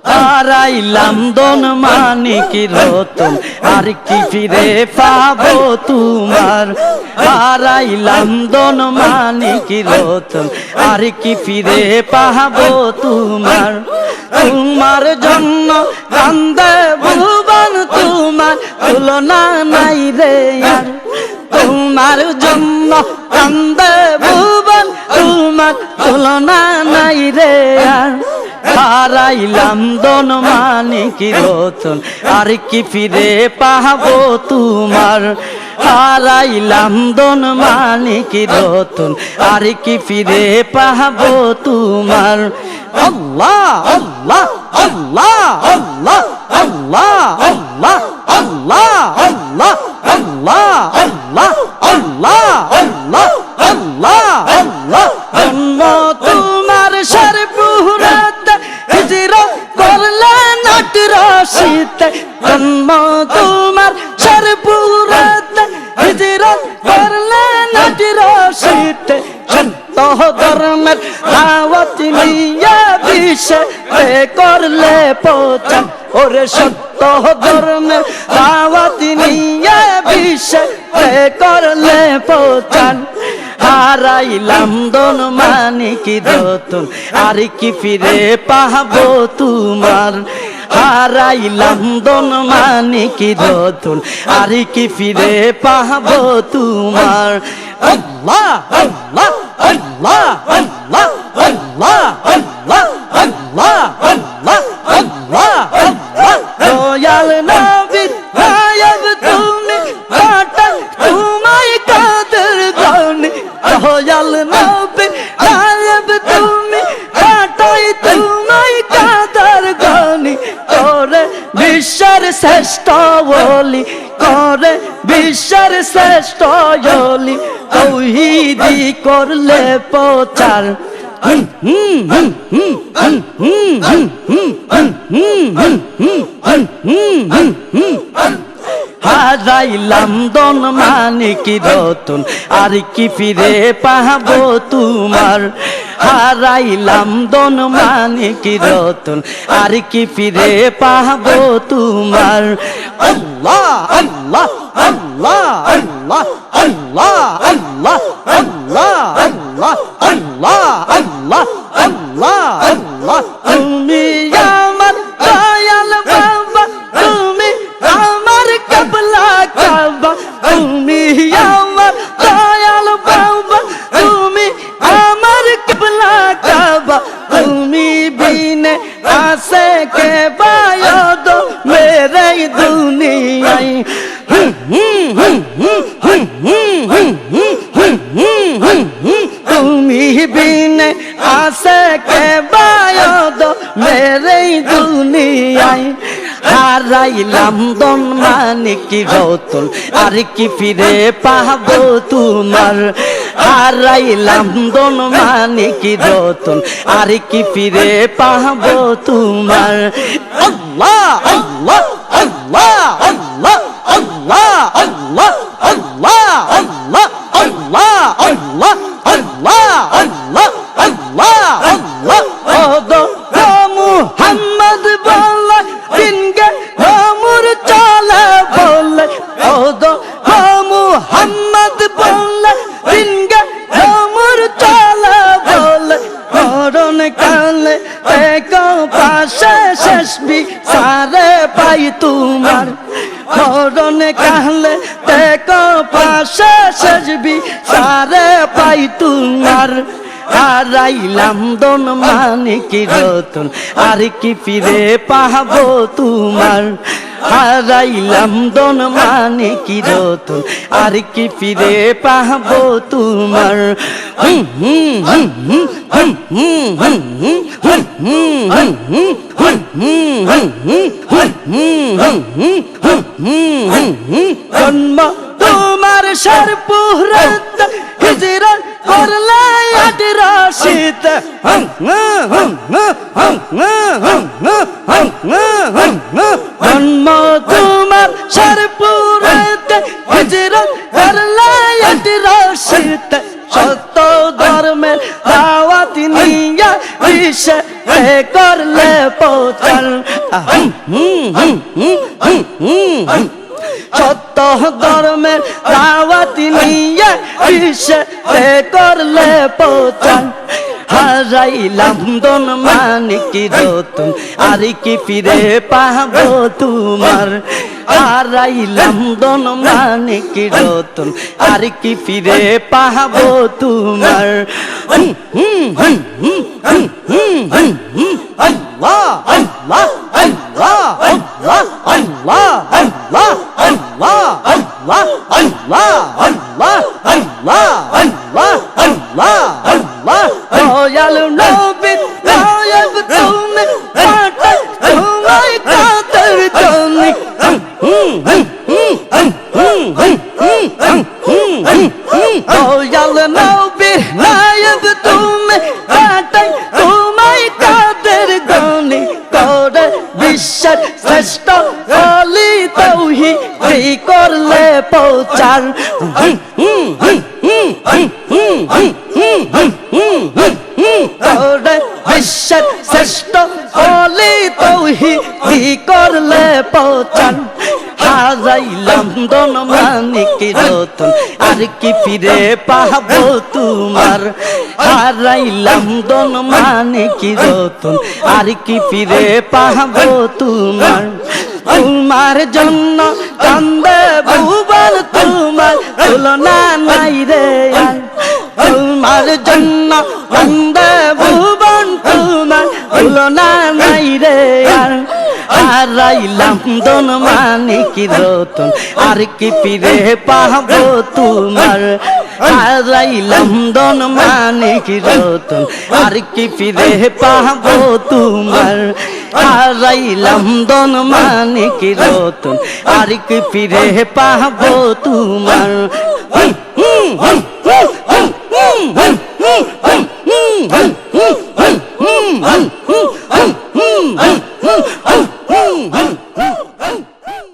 হারাইলাম ধন মানিক রতন আর কি ফিরে পাবো তোমার। হারাইলাম ধন মানিক রতন আর কি ফিরে পাবো তোমার। তোমার জন্য কান্দে ভুবন তোমার তুলনা নাই রে আর। তোমার জন্য কান্দে ভুবন তোমার তুলনা নাই রে আর। হারাইলাম ধন মানিক রতন আর কি ফিরে পাবো তোমার। হারাইলাম ধন মানিক রতন আর কি ফিরে পাবো তোমার। আল্লাহ আল্লাহ আল্লাহ আল্লাহ আল্লাহ আল্লাহ আল্লাহ আল্লাহ আল্লাহ আল্লাহ আল্লাহ আল্লাহ আল্লাহ আল্লাহ। জন্ম তোমার শেরপুরাতে হিজরত করলে নাট রশিতে। জন্ম তোমার শেরপুরাতে হিজরত করলে নাট রশিতে। সত্য ধর্মের দাওয়াত নিয়ে বিশ্বে করলে প্রচার। ওরে সত্য ধর্মের দাওয়াত নিয়ে বিশ্বে করলে প্রচার। হারাইলাম ধন মানিক রতন আর কি ফিরে পাবো তোমার। হারাইলাম ধন মানিক রতন আর কি ফিরে পাবো তোমার। আল্লাহ আল্লাহ আল্লাহ আল্লাহ আল্লাহ আল্লাহ আল্লাহ আল্লাহ আল্লাহ আল্লাহ। দয়াল নবী নায়েব তুমি কাটাই তোমায় কাদের গানে। দয়াল নবী নায়েব তুমি কাটাই তোমায় কাদের গানে। করে বিশ্বের শ্রেষ্ঠ ওলি করে বিশ্বের শ্রেষ্ঠ ওলি। তৌহিদি করলে প্রচার। হারাইলাম ধন মানিক রতন আর কি ফিরে পাবো তোমার। হারাইলাম ধন মানিক রতন আর কি ফিরে পাবো তোমার। আল্লাহ আল্লাহ আল্লাহ আল্লাহ আল্লাহ আল্লাহ আল্লাহ আল্লাহ আল্লাহ আল্লাহ আল্লাহ আল্লাহ। তুমি আমার দয়াল বাবা তুমি আমার কাবলা কাবা। তুমি আমার দয়াল বাবা তুমি আমার কাবলা কাবা। তুমি বিনে আসে কে বায়দ মেরে দুনিয়ায়। তুমি বিনে আসে কে বায়দ মেরে দুনিয়ায়। হারাইলাম ধন মানিক রতন আর কি ফিরে পাবো তোমার। হারাইলাম ধন মানিক রতন আর কি ফিরে পাবো তোমার। আল্লাহ আল্লাহ আল্লাহ আল্লাহ আল্লাহ আল্লাহ আল্লাহ আল্লাহ আল্লাহ আল্লাহ আল্লাহ আল্লাহ আল্লাহ আল্লাহ। মুহাম্মদ বলে দিনকে আমর চলে বলে। মুহাম্মদ বলে দিনকে আমর চলে বলে। মরণ কালে দেখো পাশে শেষ বিচারে পাই তোমার। মরণ কালে দেখো পাশে শেষ বিচারে পাই তোমার। হারাইলাম ধন মানিক রতন আর কি ফিরে পাবো তোমার। হারাইলাম ধন মানিক রতন আর কি ফিরে পাবো তোমার। জন্ম তোমার শেরপুরাতে হিজরত করলে আট রশিতে। জন্ম তোমার শেরপুরাতে হিজরত করলে আট রশিতে। সত্য ধর্মের দাওয়াত নিয়ে বিশ্বে করলে প্রচার সত্য ধর্মের দাওয়াতি নিয়ে বিশ্বে করলে প্রচার হারাইলাম ধন মানিক রতন আর কি ফিরে পাবো তোমার হারাইলাম ধন মানিক রতন আর কি ফিরে পাবো তোমার আল্লাহ আল্লাহ আল্লাহ আল্লাহ আল্লাহ আল্লাহ আল্লাহ আল্লাহ আল্লাহ আল্লাহ আল্লাহ আল্লাহ আল্লাহ আল্লাহ দয়াল নবী নায়েব তুমি পাঠাই তোমায় কাদের জনি দয়াল নবী নায়েব তুমি পাঠাই তোমায় কাদের জনি করে বিশ্বের শ্রেষ্ঠ অলি তাওহীদ করলে প্রচার করে বিশ্বের শ্রেষ্ঠ অলি তাওহীদ করলে প্রচার হারাইলাম ধন মানিক রতন আর কি ফিরে পাবো তোমার হারাইলাম ধন মানিক রতন আর কি ফিরে পাবো তোমার তোমার জন্য কান্দে ভুবন তোমার তুলনা নাই রে তোমার জন্য কান্দে ভুবন তোমার তুলনা নাই রে হারাইলাম ধন মানিক রতন আর কি ফিরে পাবো তোমার হারাইলাম ধন মানিক রতন আর কি ফিরে পাবো তোমার হারাইলাম ধন মানিক রতন আর কি ফিরে পাবো তোমার